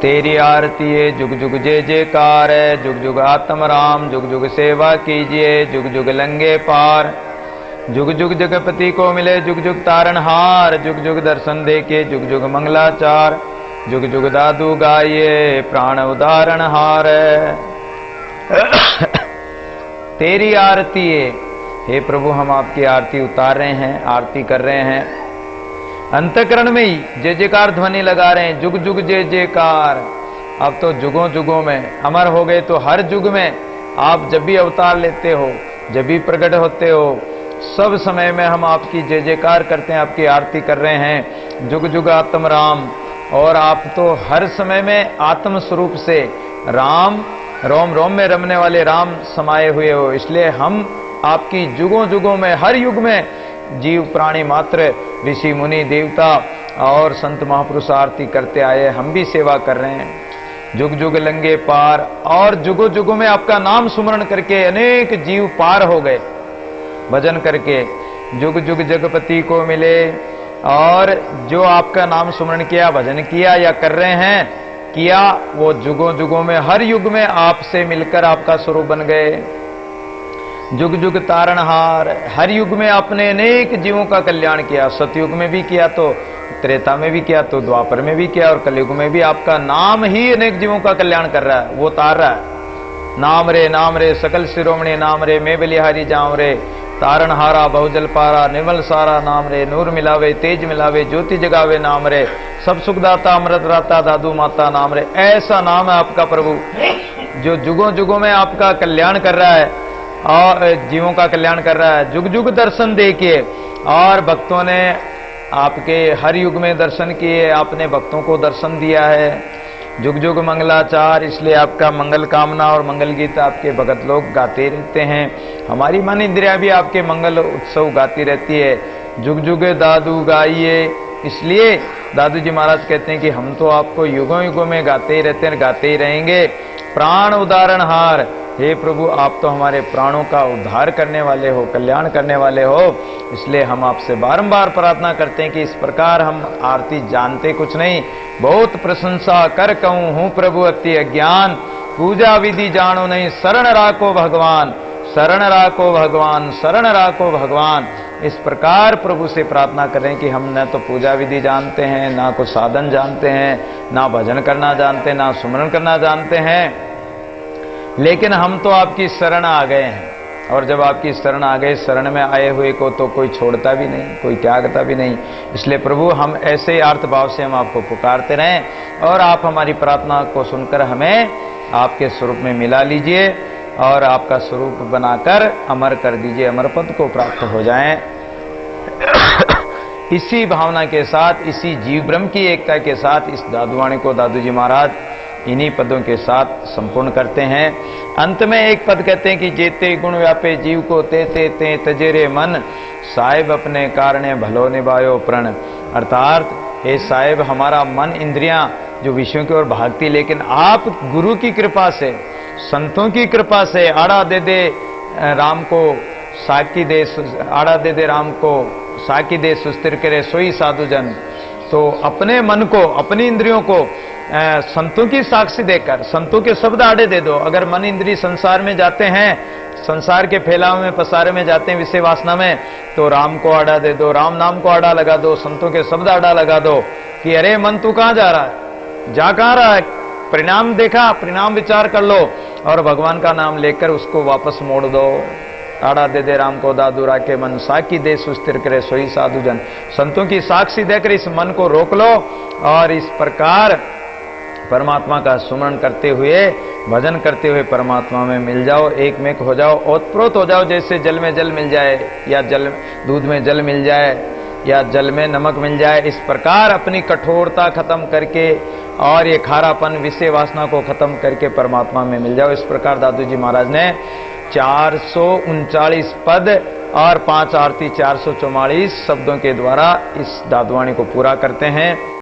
तेरी आरती है जुग जुग जय जयकार है, जुग जुग आत्म राम, जुग जुग सेवा कीजिए, जुग जुग लंगे पार, जुग जुग जगपति को मिले जुग जुग तारणहार, जुग जुग दर्शन देके जुग जुग मंगलाचार, जुग जुग दादू गाइए प्राण उदाहरण हार। तेरी आरती है, हे प्रभु हम आपकी आरती उतार रहे हैं, आरती कर रहे हैं, अंतकरण में ही जय जयकार ध्वनि लगा रहे हैं, जुग जुग जय जयकार। अब तो जुगों जुगों में अमर हो गए, तो हर जुग में आप जब भी अवतार लेते हो, जब भी प्रकट होते हो, सब समय में हम आपकी जय जयकार करते हैं, आपकी आरती कर रहे हैं, जुग जुग आत्म राम। और आप तो हर समय में आत्म स्वरूप से राम, रोम रोम में रमने वाले राम समाये हुए हो, इसलिए हम आपकी जुगों जुगों में, हर युग में जीव प्राणी मात्र, ऋषि मुनि देवता और संत महापुरुष आरती करते आए, हम भी सेवा कर रहे हैं। जुग जुग लंगे पार, और जुगों जुगों में आपका नाम सुमरण करके अनेक जीव पार हो गए भजन करके, जुग जुग जगपति को मिले। और जो आपका नाम सुमरण किया, भजन किया या कर रहे हैं, किया, वो जुगों जुगों में, हर युग में आपसे मिलकर आपका स्वरूप बन गए। जुग जुग तारणहार, हर युग में आपने अनेक जीवों का कल्याण किया, सतयुग में भी किया, तो त्रेता में भी किया, तो द्वापर में भी किया, और कलयुग में भी आपका नाम ही अनेक जीवों का कल्याण कर रहा है, वो तार रहा है। नाम रे सकल शिरोमणि नाम रे, मैं बलिहारी जाऊं रे, तारणहारा बहुजल पारा, निर्मल सारा नाम रे, नूर मिलावे तेज मिलावे, ज्योति जगावे नाम रे, सब सुखदाता अमृत राता दादू माता नाम रे। ऐसा नाम है आपका प्रभु, जो जुगों जुगों में आपका कल्याण कर रहा है और जीवों का कल्याण कर रहा है। जुग जुग दर्शन देखिए, और भक्तों ने आपके हर युग में दर्शन किए, आपने भक्तों को दर्शन दिया है। जुग जुग मंगलाचार, इसलिए आपका मंगल कामना और मंगल गीत आपके भगत लोग गाते रहते हैं, हमारी मन इंद्रिया भी आपके मंगल उत्सव गाती रहती है। जुग जुग दादू गाइए, इसलिए दादू जी महाराज कहते हैं कि हम तो आपको युगों युगों में गाते ही रहते हैं, गाते ही रहेंगे। प्राण उदाहरण हार, हे प्रभु आप तो हमारे प्राणों का उद्धार करने वाले हो, कल्याण करने वाले हो, इसलिए हम आपसे बारंबार प्रार्थना करते हैं कि इस प्रकार हम आरती जानते कुछ नहीं, बहुत प्रशंसा कर कहूं हूं प्रभु अति अज्ञान, पूजा विधि जानो नहीं, शरण राखो भगवान, शरण राखो भगवान, शरण राखो भगवान। इस प्रकार प्रभु से प्रार्थना करें कि हम न तो पूजा विधि जानते हैं, ना कुछ साधन जानते हैं, ना भजन करना जानते हैं, ना सुमरन करना जानते हैं, लेकिन हम तो आपकी शरण आ गए हैं। और जब आपकी शरण आ गए, शरण में आए हुए को तो कोई छोड़ता भी नहीं, कोई त्यागता भी नहीं। इसलिए प्रभु हम ऐसे आर्त भाव से हम आपको पुकारते रहें, और आप हमारी प्रार्थना को सुनकर हमें आपके स्वरूप में मिला लीजिए, और आपका स्वरूप बनाकर अमर कर दीजिए, अमर पद को प्राप्त हो जाएं। इसी भावना के साथ, इसी जीव ब्रह्म की एकता के साथ इस दादुवाणी को दादू जी महाराज इन्हीं पदों के साथ संपूर्ण करते हैं। अंत में एक पद कहते हैं कि जेते गुण व्यापे जीव को ते ते ते तजेरे मन, साहिब अपने कारणे भलो निभायो प्रण। अर्थात हे साहिब, हमारा मन इंद्रियां जो विषयों की ओर भागती, लेकिन आप गुरु की कृपा से, संतों की कृपा से, आड़ा दे दे राम को साकी दे, आड़ा दे दे राम को साकी दे, सुस्थिर करे सोई साधु जन। तो अपने मन को, अपनी इंद्रियों को संतों की साक्षी देकर, संतों के शब्द आड़े दे दो। अगर मन इंद्री संसार में जाते हैं, संसार के फैलाव में, पसारे में जाते हैं विषय वासना में, तो राम को आड़ा दे दो, राम नाम को आड़ा लगा दो, संतों के शब्द आड़ा लगा दो कि अरे मन तू कहां जा रहा है, जा कहां रहा है, परिणाम देखा, परिणाम विचार कर लो, और भगवान का नाम लेकर उसको वापस मोड़ दो। आड़ा दे दे राम को दादू राके मन, साकी दे सुस्थिर करे सोई साधु जन। संतों की साक्षी देकर इस मन को रोक लो, और इस प्रकार परमात्मा का सुमरण करते हुए, भजन करते हुए परमात्मा में मिल जाओ, एक में हो जाओ, ओतप्रोत हो जाओ। जैसे जल में जल मिल जाए, या जल दूध में जल मिल जाए, या जल में नमक मिल जाए, इस प्रकार अपनी कठोरता खत्म करके और ये खारापन, विषय वासना को खत्म करके परमात्मा में मिल जाओ। इस प्रकार दादू जी महाराज ने 439 पद और 5 आरती 444 शब्दों के द्वारा इस दादुवाणी को पूरा करते हैं।